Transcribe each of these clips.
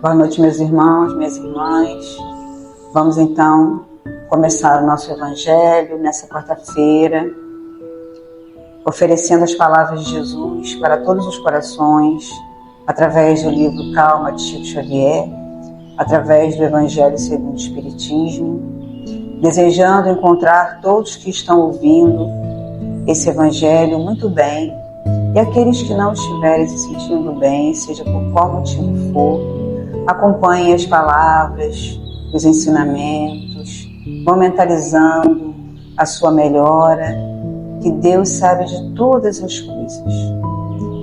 Boa noite, meus irmãos, minhas irmãs. Vamos então começar o nosso Evangelho nessa quarta-feira, oferecendo as palavras de Jesus para todos os corações, através do livro Calma, de Chico Xavier, através do Evangelho segundo o Espiritismo, desejando encontrar todos que estão ouvindo esse Evangelho muito bem, e aqueles que não estiverem se sentindo bem, seja por qual motivo for, acompanhem as palavras, os ensinamentos, vão mentalizando a sua melhora, que Deus sabe de todas as coisas.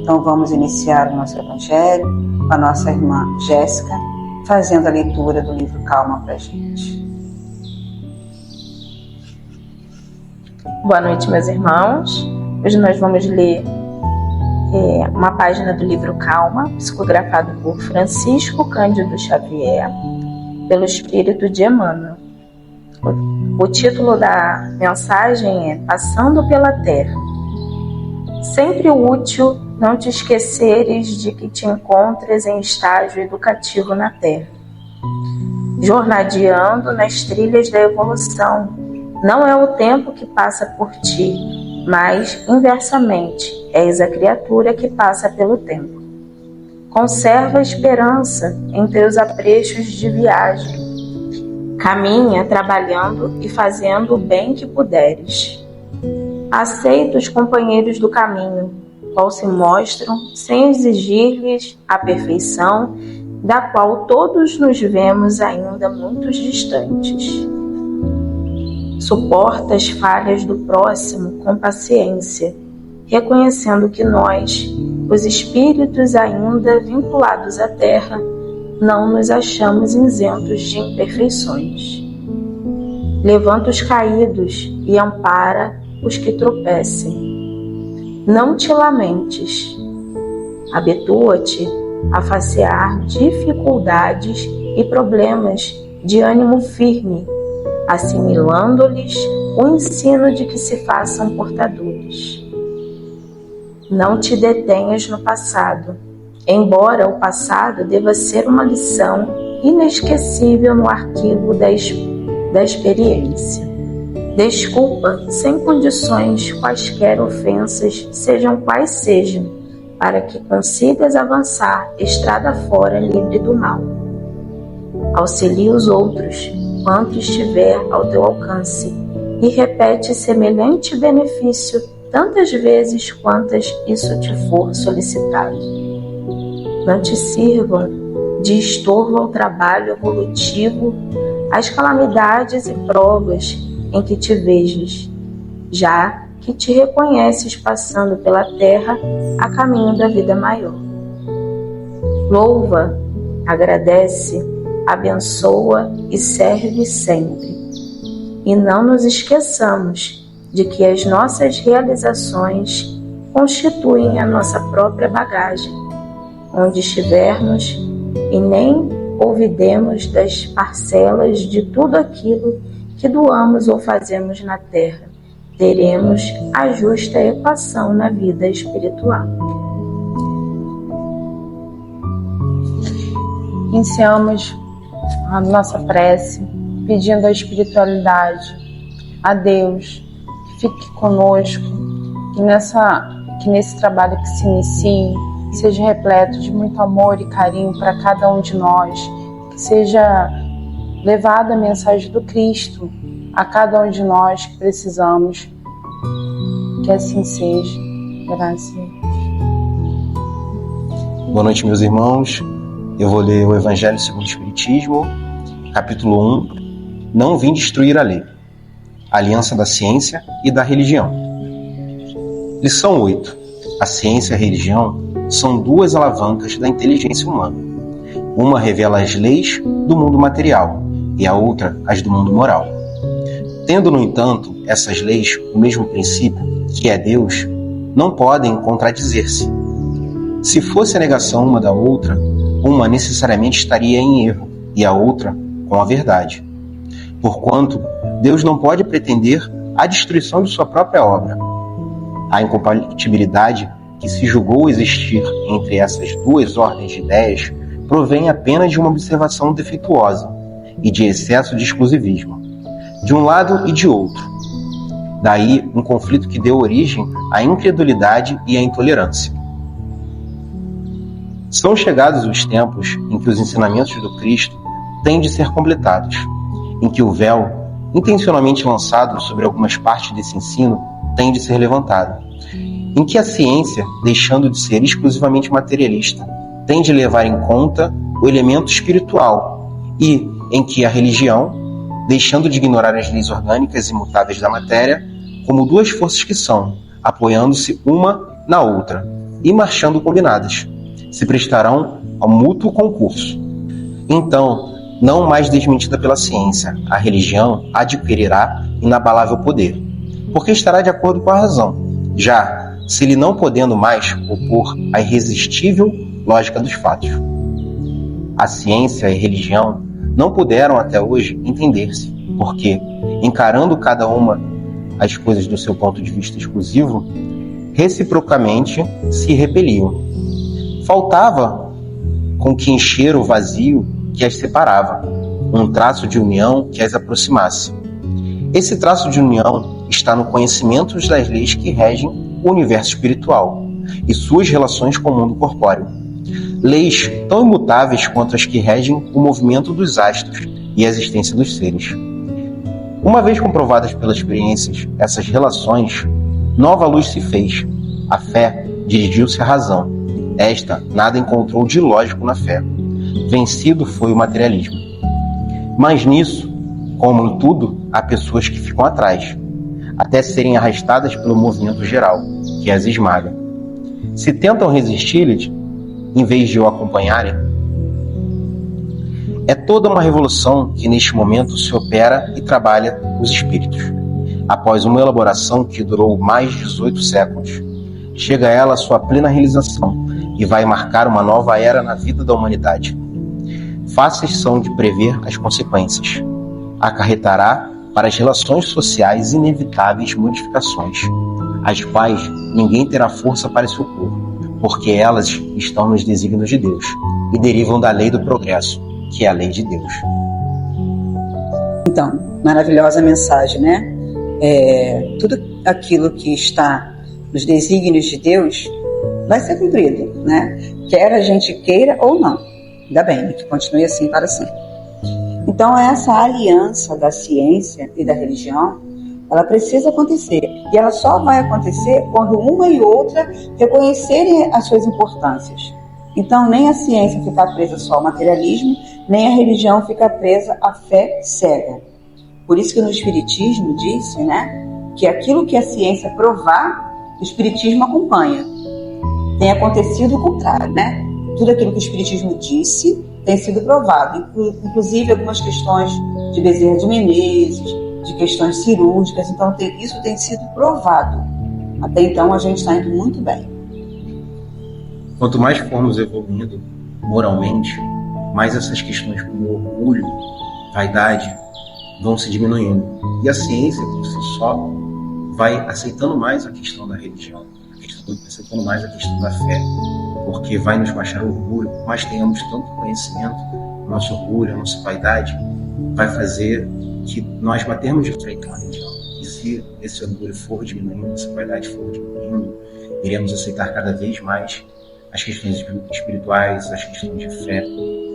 Então vamos iniciar o nosso Evangelho com a nossa irmã Jéssica, fazendo a leitura do livro Calma para a gente. Boa noite, meus irmãos. Hoje nós vamos ler uma página do livro Calma, psicografado por Francisco Cândido Xavier, pelo Espírito de Emmanuel. O título da mensagem é Passando pela Terra. Sempre útil não te esqueceres de que te encontres em estágio educativo na Terra, jornadeando nas trilhas da evolução. Não é o tempo que passa por ti, mas, inversamente, és a criatura que passa pelo tempo. Conserva a esperança em teus aprestos de viagem. Caminha trabalhando e fazendo o bem que puderes. Aceita os companheiros do caminho, qual se mostram sem exigir-lhes a perfeição, da qual todos nos vemos ainda muito distantes. Suporta as falhas do próximo com paciência, reconhecendo que nós, os espíritos ainda vinculados à terra, não nos achamos isentos de imperfeições. Levanta os caídos e ampara os que tropecem. Não te lamentes. Habitua-te a facear dificuldades e problemas de ânimo firme, assimilando-lhes o ensino de que se façam portadores. Não te detenhas no passado, embora o passado deva ser uma lição inesquecível no arquivo da experiência. Desculpa sem condições quaisquer ofensas, sejam quais sejam, para que consigas avançar estrada fora livre do mal. Auxilia os outros, quanto estiver ao teu alcance, e repete semelhante benefício tantas vezes quantas isso te for solicitado. Não te sirvam de estorvo ao trabalho evolutivo as calamidades e provas em que te vejas, já que te reconheces passando pela terra a caminho da vida maior. Louva, agradece, abençoa e serve sempre. E não nos esqueçamos de que as nossas realizações constituem a nossa própria bagagem, onde estivermos, e nem olvidemos das parcelas de tudo aquilo que doamos ou fazemos na terra. Teremos a justa equação na vida espiritual. Iniciamos a nossa prece pedindo a espiritualidade, a Deus, que fique conosco, que nesse trabalho que se inicie seja repleto de muito amor e carinho para cada um de nós, que seja levada a mensagem do Cristo a cada um de nós que precisamos. Que assim seja. Graças a Deus. Boa noite, meus irmãos. Eu vou ler o Evangelho segundo o Espiritismo, capítulo 1. Não vim destruir a lei. Aliança da ciência e da religião. Lição 8. A ciência e a religião são duas alavancas da inteligência humana. Uma revela as leis do mundo material e a outra as do mundo moral. Tendo, no entanto, essas leis o mesmo princípio, que é Deus, não podem contradizer-se. Se fosse a negação uma da outra, uma necessariamente estaria em erro e a outra com a verdade. Porquanto, Deus não pode pretender a destruição de sua própria obra. A incompatibilidade que se julgou existir entre essas duas ordens de ideias provém apenas de uma observação defeituosa e de excesso de exclusivismo, de um lado e de outro. Daí um conflito que deu origem à incredulidade e à intolerância. São chegados os tempos em que os ensinamentos do Cristo têm de ser completados, em que o véu, intencionalmente lançado sobre algumas partes desse ensino, tem de ser levantado, em que a ciência, deixando de ser exclusivamente materialista, tem de levar em conta o elemento espiritual e em que a religião, deixando de ignorar as leis orgânicas e imutáveis da matéria, como duas forças que são, apoiando-se uma na outra e marchando combinadas, se prestarão ao mútuo concurso. Então, não mais desmentida pela ciência, a religião adquirirá inabalável poder, porque estará de acordo com a razão, já se lhe não podendo mais opor à irresistível lógica dos fatos. A ciência e a religião não puderam até hoje entender-se, porque, encarando cada uma as coisas do seu ponto de vista exclusivo, reciprocamente se repeliam. Faltava com que encher o vazio que as separava, um traço de união que as aproximasse. Esse traço de união está no conhecimento das leis que regem o universo espiritual e suas relações com o mundo corpóreo. Leis tão imutáveis quanto as que regem o movimento dos astros e a existência dos seres. Uma vez comprovadas pelas experiências essas relações, nova luz se fez. A fé dirigiu-se à razão. Esta nada encontrou de lógico na fé. Vencido foi o materialismo. Mas nisso, como em tudo, há pessoas que ficam atrás, até serem arrastadas pelo movimento geral, que as esmaga. Se tentam resistir-lhes, em vez de o acompanharem, é toda uma revolução que neste momento se opera e trabalha os espíritos. Após uma elaboração que durou mais de 18 séculos, chega ela à sua plena realização e vai marcar uma nova era na vida da humanidade. Fáceis são de prever as consequências. Acarretará para as relações sociais inevitáveis modificações, as quais ninguém terá força para se opor, porque elas estão nos desígnios de Deus e derivam da lei do progresso, que é a lei de Deus. Então, maravilhosa mensagem, né? Tudo aquilo que está nos desígnios de Deus vai ser cumprido, né? Quer a gente queira ou não. Ainda bem, que continue assim para sempre. Então, essa aliança da ciência e da religião, ela precisa acontecer. E ela só vai acontecer quando uma e outra reconhecerem as suas importâncias. Então, nem a ciência ficar presa só ao materialismo, nem a religião ficar presa à fé cega. Por isso que no Espiritismo disse, né, que aquilo que a ciência provar, o Espiritismo acompanha. Tem acontecido o contrário, né? Tudo aquilo que o Espiritismo disse tem sido provado, inclusive algumas questões de Bezerra de Menezes, de questões cirúrgicas, então isso tem sido provado. Até então a gente está indo muito bem. Quanto mais formos evoluindo moralmente, mais essas questões como orgulho, vaidade, vão se diminuindo. E a ciência, por si só, vai aceitando mais a questão da religião, aceitando mais a questão da fé, porque vai nos baixar o orgulho. Por mais que tenhamos tanto conhecimento, o nosso orgulho, a nossa vaidade, vai fazer que nós batermos de frente com a religião. E se esse orgulho for diminuindo, essa vaidade for diminuindo, iremos aceitar cada vez mais as questões espirituais, as questões de fé,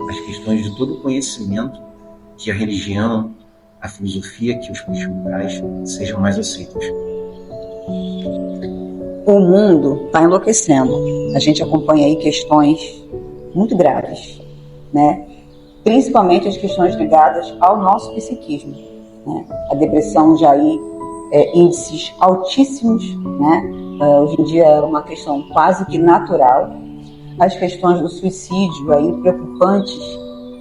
as questões de todo o conhecimento que a religião, a filosofia que o Espiritismo traz, sejam mais aceitas. O mundo está enlouquecendo. A gente acompanha aí questões muito graves, né? Principalmente as questões ligadas ao nosso psiquismo, né? A depressão já aí índices altíssimos, né? Hoje em dia é uma questão quase que natural. As questões do suicídio aí preocupantes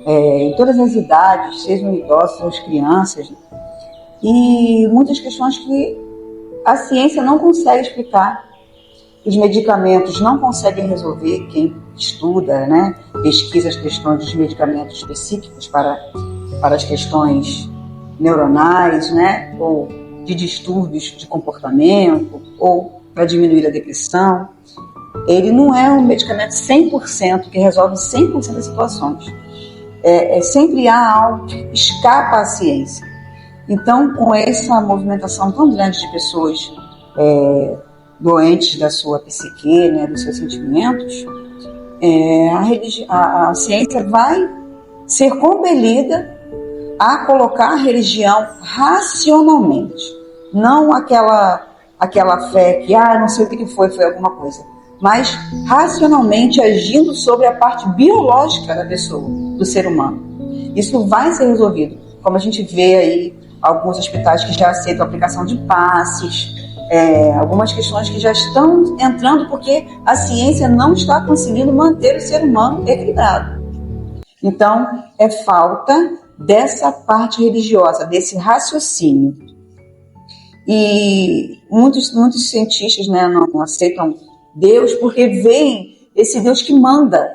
em todas as idades, sejam idosos, sejam crianças, e muitas questões que a ciência não consegue explicar. Os medicamentos não conseguem resolver. Quem estuda, né, pesquisa as questões dos medicamentos específicos para as questões neuronais, né, ou de distúrbios de comportamento, ou para diminuir a depressão. ele não é um medicamento 100% que resolve 100% das situações. Sempre há algo que escapa à ciência. Então, com essa movimentação tão grande de pessoas doentes da sua psique, né, dos seus sentimentos, a ciência vai ser compelida a colocar a religião racionalmente, não aquela fé que, não sei o que foi alguma coisa, mas racionalmente agindo sobre a parte biológica da pessoa, do ser humano. Isso vai ser resolvido, como a gente vê aí alguns hospitais que já aceitam a aplicação de passes, algumas questões que já estão entrando porque a ciência não está conseguindo manter o ser humano equilibrado. Então, é falta dessa parte religiosa, desse raciocínio. E muitos cientistas, né, não aceitam Deus porque veem esse Deus que manda.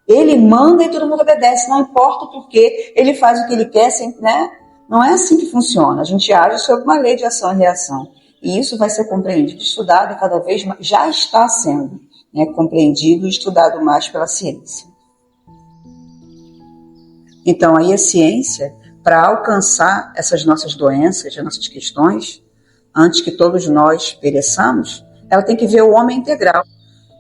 Ele manda e todo mundo obedece, não importa o porquê, ele faz o que ele quer, né? Não é assim que funciona. A gente age sob uma lei de ação e reação. E isso vai ser compreendido, estudado cada vez mais, já está sendo, né, compreendido e estudado mais pela ciência. Então, aí a ciência, para alcançar essas nossas doenças, as nossas questões, antes que todos nós pereçamos, ela tem que ver o homem integral.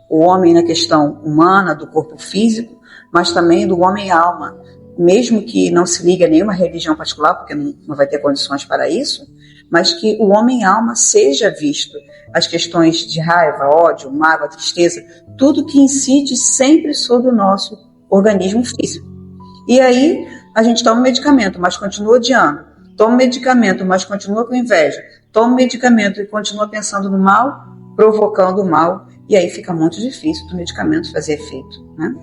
O homem na questão humana, do corpo físico, mas também do homem-alma. Mesmo que não se ligue a nenhuma religião particular, porque não vai ter condições para isso, mas que o homem-alma seja visto. As questões de raiva, ódio, mágoa, tristeza, tudo que incide sempre sobre o nosso organismo físico. E aí a gente toma um medicamento, mas continua odiando. Toma um medicamento, mas continua com inveja. Toma um medicamento e continua pensando no mal, provocando o mal. E aí fica muito difícil do medicamento fazer efeito, né?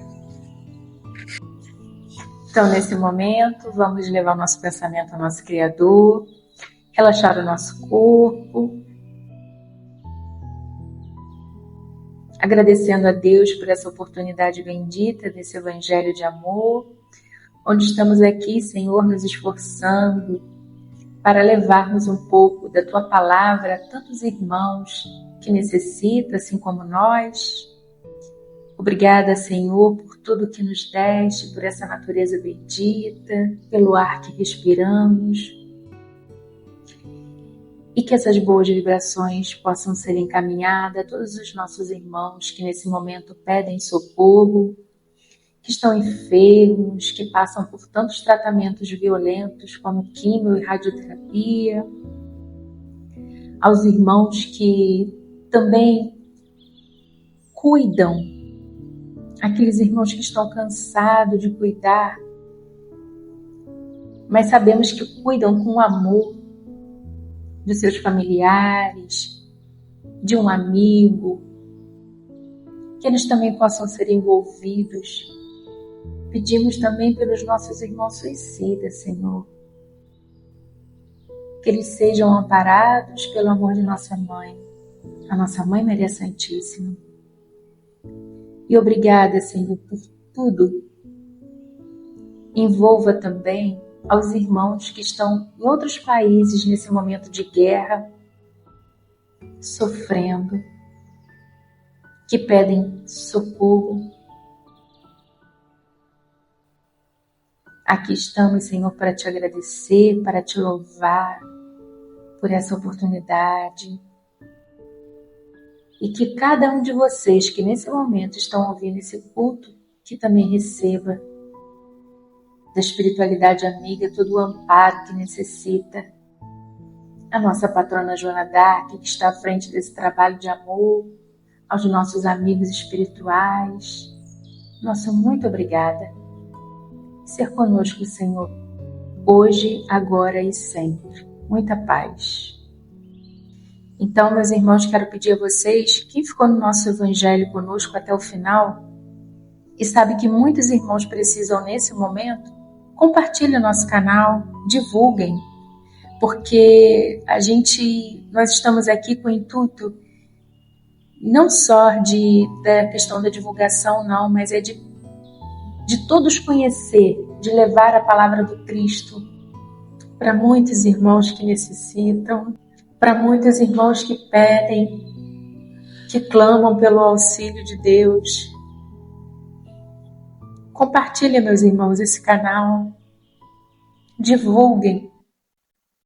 Então, nesse momento, vamos levar o nosso pensamento ao nosso Criador, relaxar o nosso corpo, agradecendo a Deus por essa oportunidade bendita desse Evangelho de amor, onde estamos aqui, Senhor, nos esforçando para levarmos um pouco da Tua Palavra a tantos irmãos que necessitam, assim como nós. Obrigada, Senhor, por tudo que nos deste, por essa natureza bendita, pelo ar que respiramos. E que essas boas vibrações possam ser encaminhadas a todos os nossos irmãos que nesse momento pedem socorro, que estão enfermos, que passam por tantos tratamentos violentos como quimio e radioterapia, aos irmãos que também cuidam, aqueles irmãos que estão cansados de cuidar, mas sabemos que cuidam com amor de seus familiares, de um amigo, que eles também possam ser envolvidos. Pedimos também pelos nossos irmãos suicidas, Senhor, que eles sejam amparados pelo amor de nossa Mãe, a nossa Mãe Maria Santíssima. E obrigada, Senhor, por tudo. Envolva também aos irmãos que estão em outros países nesse momento de guerra, sofrendo, que pedem socorro. Aqui estamos, Senhor, para te agradecer, para te louvar por essa oportunidade. E que cada um de vocês que nesse momento estão ouvindo esse culto, que também receba da espiritualidade amiga todo o amparo que necessita. A nossa patrona Joana d'Arc, que está à frente desse trabalho de amor, aos nossos amigos espirituais. Nossa, muito obrigada. Ser conosco, Senhor, hoje, agora e sempre. Muita paz. Então, meus irmãos, quero pedir a vocês, quem ficou no nosso Evangelho conosco até o final e sabe que muitos irmãos precisam nesse momento, compartilhe o nosso canal, divulguem, porque nós estamos aqui com o intuito não só da questão da divulgação, não, mas é de todos conhecer, de levar a palavra do Cristo para muitos irmãos que necessitam, para muitos irmãos que pedem, que clamam pelo auxílio de Deus. Compartilhem, meus irmãos, esse canal. Divulguem.